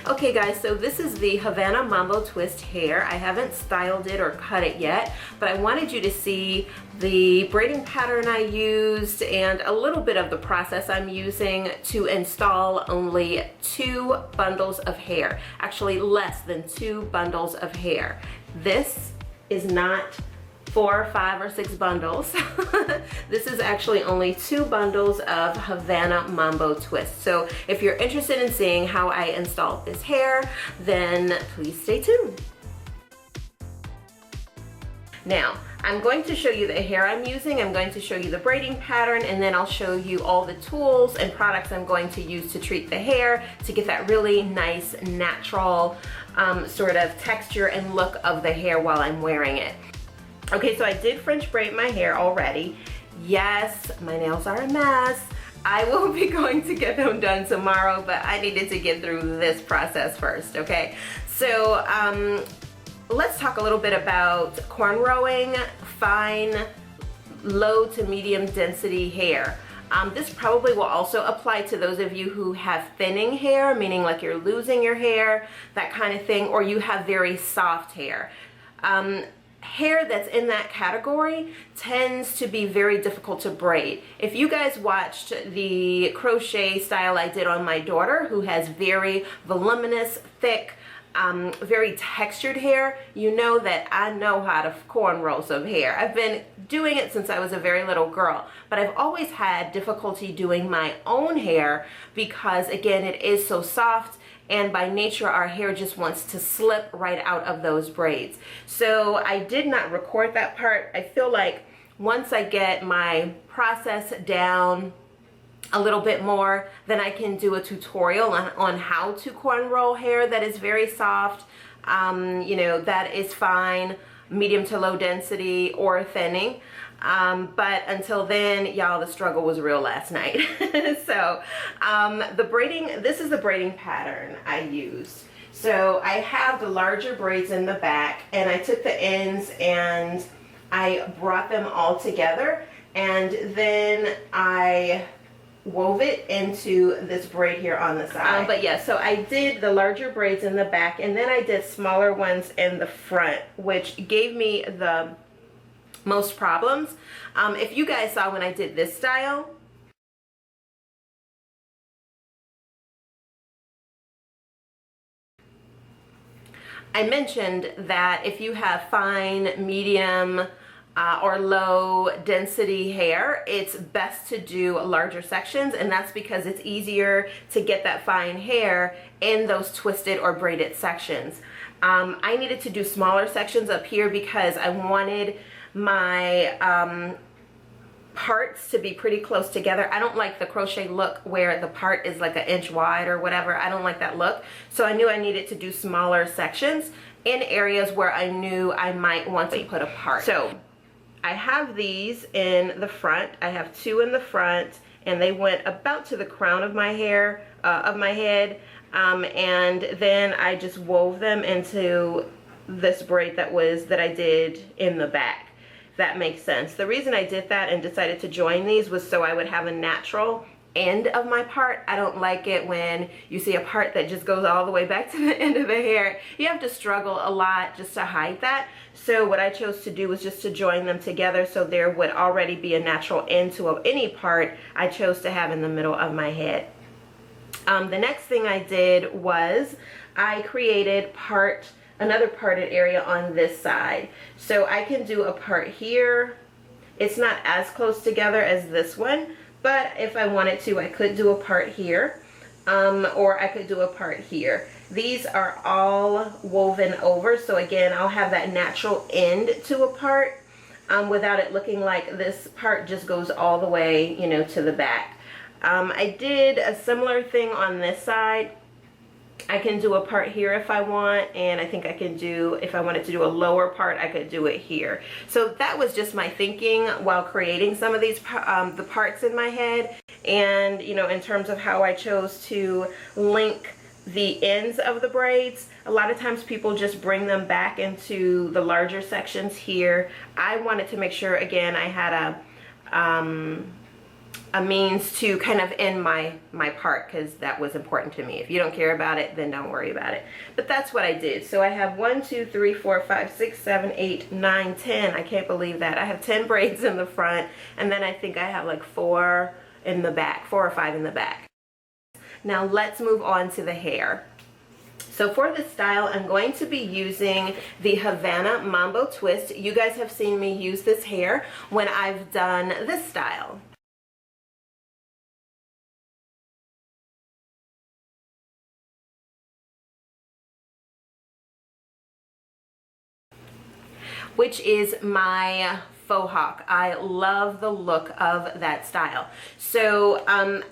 Okay guys, so this is the Havana Mambo twist hair. I haven't styled it or cut it yet, but I wanted you to see the braiding pattern I used and a little bit of the process I'm using to install only 2 bundles of hair. Actually less than 2 bundles of hair. This is not 4, 5, or 6 bundles. This is actually only 2 bundles of Havana Mambo twist. So if you're interested in seeing how I installed this hair, then please stay tuned. Now, I'm going to show you the hair I'm using, I'm going to show you the braiding pattern, and then I'll show you all the tools and products I'm going to use to treat the hair to get that really nice, natural sort of texture and look of the hair while I'm wearing it. Okay, so I did French braid my hair already. Yes, my nails are a mess. I will be going to get them done tomorrow, but I needed to get through this process first, okay? So let's talk a little bit about cornrowing fine, low to medium density hair. This probably will also apply to those of you who have thinning hair, meaning like you're losing your hair, that kind of thing, or you have very soft hair. Hair that's in that category tends to be very difficult to braid. If you guys watched the crochet style I did on my daughter, who has very voluminous, thick, very textured hair, you know that I know how to cornrow some hair. I've been doing it since I was a very little girl, but I've always had difficulty doing my own hair because, again, it is so soft, and by nature our hair just wants to slip right out of those braids. So I did not record that part. I feel like once I get my process down a little bit more, then I can do a tutorial on how to cornrow hair that is very soft, you know, that is fine, medium to low density or thinning. But until then, y'all, the struggle was real last night. So this is the braiding pattern I used. So I have the larger braids in the back, and I took the ends and I brought them all together, and then I wove it into this braid here on the side. But yeah, so I did the larger braids in the back, and then I did smaller ones in the front, which gave me the most problems. If you guys saw when I did this style, I mentioned that if you have fine, medium, or low density hair, it's best to do larger sections, and that's because it's easier to get that fine hair in those twisted or braided sections. I needed to do smaller sections up here because I wanted my parts to be pretty close together. I don't like the crochet look where the part is like an inch wide or whatever. I don't like that look. So I knew I needed to do smaller sections in areas where I knew I might want to put a part. So I have these in the front. I have 2 in the front, and they went about to the crown of my hair, of my head, and then I just wove them into this braid that I did in the back. That makes sense. The reason I did that and decided to join these was so I would have a natural end of my part. I don't like it when you see a part that just goes all the way back to the end of the hair. You have to struggle a lot just to hide that. So what I chose to do was just to join them together so there would already be a natural end to any part I chose to have in the middle of my head. The next thing I did was I created another parted area on this side. So I can do a part here. It's not as close together as this one, but if I wanted to, I could do a part here, or I could do a part here. These are all woven over, so again, I'll have that natural end to a part without it looking like this part just goes all the way, you know, to the back. I did a similar thing on this side. I can do a part here if I want, and I think I can do, if I wanted to do a lower part, I could do it here. So that was just my thinking while creating some of these the parts in my head, and you know, in terms of how I chose to link the ends of the braids. A lot of times people just bring them back into the larger sections here. I wanted to make sure, again, I had a means to kind of end my part, because that was important to me. If you don't care about it, then don't worry about it. But that's what I did. So I have 1, 2, 3, 4, 5, 6, 7, 8, 9, 10. I can't believe that. I have 10 braids in the front, and then I think I have like 4 in the back, 4 or 5 in the back. Now let's move on to the hair. So for this style, I'm going to be using the Havana Mambo twist. You guys have seen me use this hair when I've done this style. Which is my faux hawk. I love the look of that style. So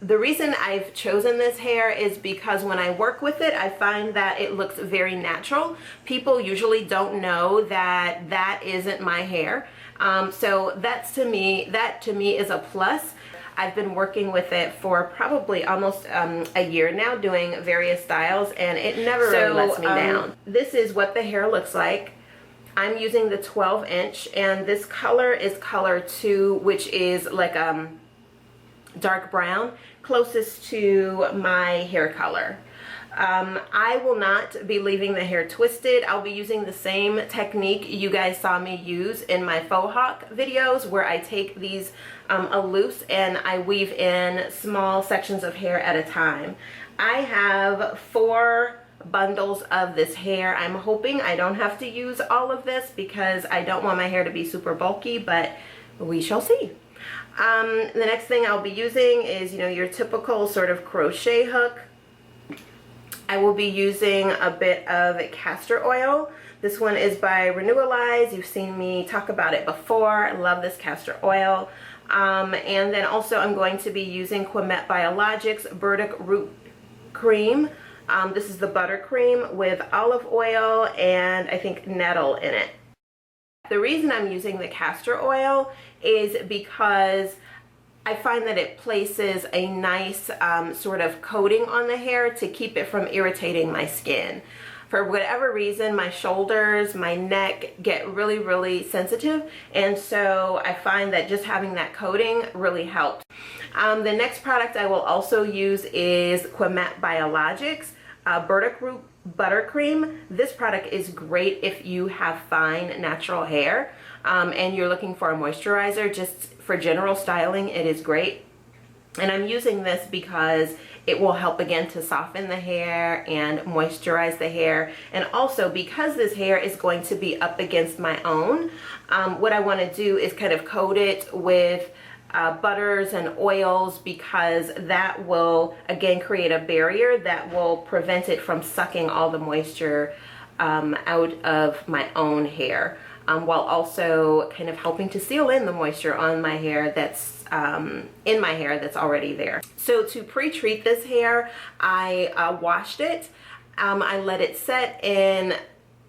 the reason I've chosen this hair is because when I work with it, I find that it looks very natural. People usually don't know that that isn't my hair. So that to me is a plus. I've been working with it for probably almost a year now, doing various styles, and it never really lets me down. This is what the hair looks like. I'm using the 12-inch, and this color is color 2, which is like dark brown, closest to my hair color. I will not be leaving the hair twisted. I'll be using the same technique you guys saw me use in my faux hawk videos, where I take these loose and I weave in small sections of hair at a time. I have 4 bundles of this hair. I'm hoping I don't have to use all of this because I don't want my hair to be super bulky, but we shall see. The next thing I'll be using is, your typical sort of crochet hook. I will be using a bit of castor oil. This one is by Remedies. You've seen me talk about it before. I love this castor oil. And then also I'm going to be using Biologics Burdock Root Cream. This is the butter cream with olive oil and I think nettle in it. The reason I'm using the castor oil is because I find that it places a nice sort of coating on the hair to keep it from irritating my skin. For whatever reason, my shoulders, my neck get really, really sensitive, and so I find that just having that coating really helps. The next product I will also use is Biologics Burdock Root Butter Cream. This product is great if you have fine natural hair and you're looking for a moisturizer. Just for general styling, it is great. And I'm using this because it will help again to soften the hair and moisturize the hair. And also because this hair is going to be up against my own, what I want to do is kind of coat it with butters and oils, because that will again create a barrier that will prevent it from sucking all the moisture out of my own hair, while also kind of helping to seal in the moisture on my hair that's in my hair that's already there. So to pre-treat this hair, I washed it. I let it set in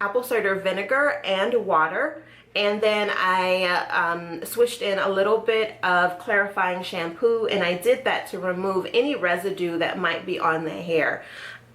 apple cider vinegar and water. And then I swished in a little bit of clarifying shampoo, and I did that to remove any residue that might be on the hair.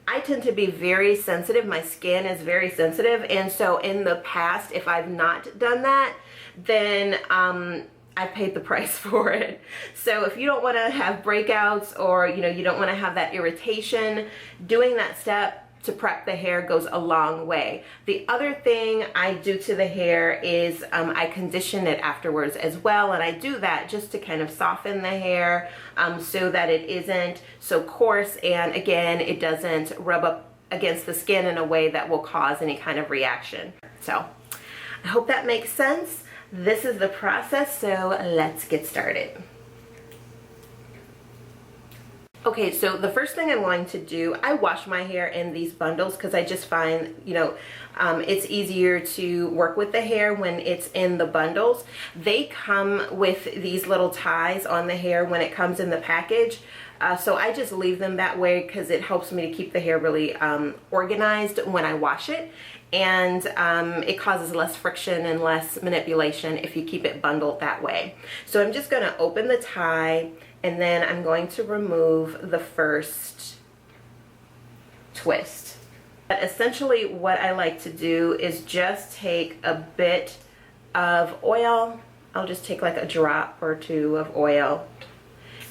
I tend to be very sensitive. My skin is very sensitive, and so in the past, if I've not done that, then I paid the price for it. So if you don't want to have breakouts, or you don't want to have that irritation, doing that step to prep the hair goes a long way. The other thing I do to the hair is I condition it afterwards as well, and I do that just to kind of soften the hair so that it isn't so coarse, and again, it doesn't rub up against the skin in a way that will cause any kind of reaction. So I hope that makes sense. This is the process, so let's get started. Okay, so the first thing I'm going to do, I wash my hair in these bundles because I just find, it's easier to work with the hair when it's in the bundles. They come with these little ties on the hair when it comes in the package. So I just leave them that way because it helps me to keep the hair really organized when I wash it. And it causes less friction and less manipulation if you keep it bundled that way. So I'm just going to open the tie, and then I'm going to remove the first twist. But essentially what I like to do is just take a bit of oil. I'll just take like a drop or two of oil,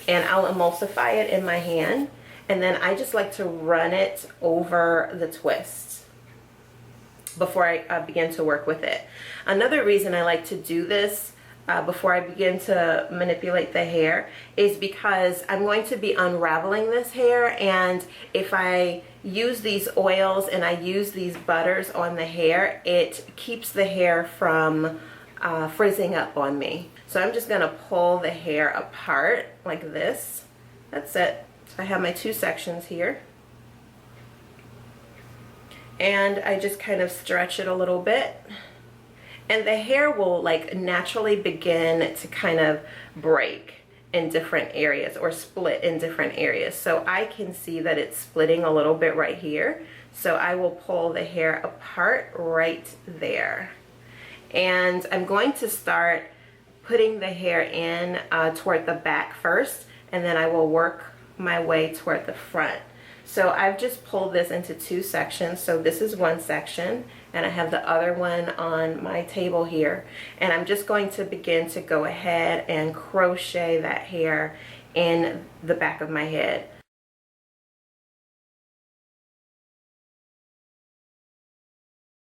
and I'll emulsify it in my hand, and then I just like to run it over the twists before I begin to work with it. Another reason I like to do this before I begin to manipulate the hair is because I'm going to be unraveling this hair, and if I use these oils and I use these butters on the hair, it keeps the hair from frizzing up on me. So I'm just gonna pull the hair apart like this. That's it. So I have my two sections here, and I just kind of stretch it a little bit, and the hair will like naturally begin to kind of break in different areas or split in different areas. So I can see that it's splitting a little bit right here. So I will pull the hair apart right there. And I'm going to start putting the hair in toward the back first, and then I will work my way toward the front. So I've just pulled this into two sections. So this is one section, and I have the other one on my table here. And I'm just going to begin to go ahead and crochet that hair in the back of my head.